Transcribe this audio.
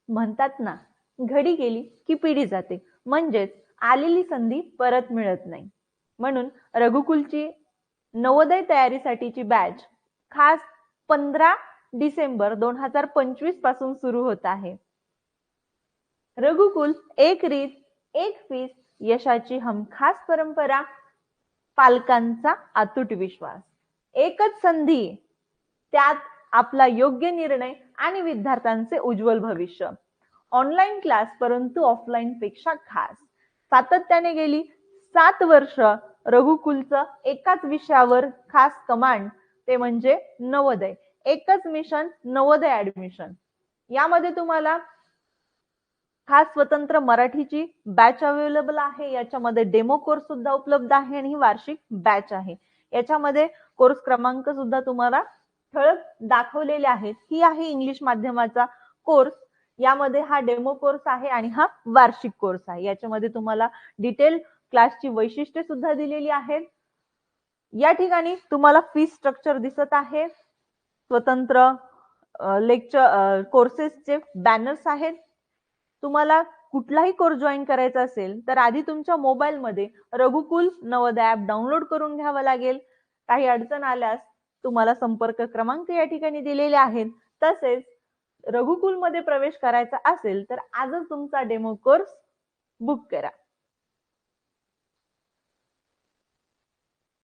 म्हणतात ना, घडी गेली की पिढी जाते, म्हणजेच आलेली संधी परत मिळत नाही. म्हणून रघुकुलची नवोदय तयारीसाठीची बॅच खास 15 डिसेंबर 2025 पासून सुरू होत आहे. रघुकुल एक रीत एक फीस, यशाची हमखास परंपरा, पालकांचा अतूट विश्वास, एकच संधी, त्यात आपला योग्य निर्णय आणि विद्यार्थ्यांचे उज्ज्वल भविष्य. ऑनलाईन क्लास परंतु ऑफलाईन पेक्षा खास. सातत्याने गेली 7 वर्ष रघुकुलचं एकाच विषयावर खास कमांड, ते म्हणजे नवोदय. एकच मिशन, नवोदय ऍडमिशन. यामध्ये तुम्हाला खास स्वतंत्र मराठीची बॅच अवेलेबल आहे. याच्यामध्ये डेमो कोर्स सुद्धा उपलब्ध आहे आणि ही वार्षिक बॅच आहे. याच्यामध्ये कोर्स क्रमांक सुद्धा तुम्हाला ठळक दाखवलेले आहेत. ही आहे इंग्लिश माध्यमाचा कोर्स. यामध्ये हा डेमो कोर्स आहे आणि हा वार्षिक कोर्स आहे. याच्यामध्ये तुम्हाला डिटेल क्लासची वैशिष्ट्ये सुद्धा दिलेली आहेत. या ठिकाणी तुम्हाला फी स्ट्रक्चर दिसत आहे. स्वतंत्र लेक्चर कोर्सेसचे बॅनर्स आहेत. तुम्हाला कुठलाही कोर्स जॉईन करायचा असेल तर आधी तुमच्या मोबाईलमध्ये रघुकुल नवोदय ऍप डाउनलोड करून घ्यावं लागेल. काही अडचण आल्यास तुम्हाला संपर्क क्रमांक या ठिकाणी दिलेले आहेत. तसेच रघुकुल मध्ये प्रवेश करायचा असेल तर आजच तुमचा डेमो कोर्स बुक करा.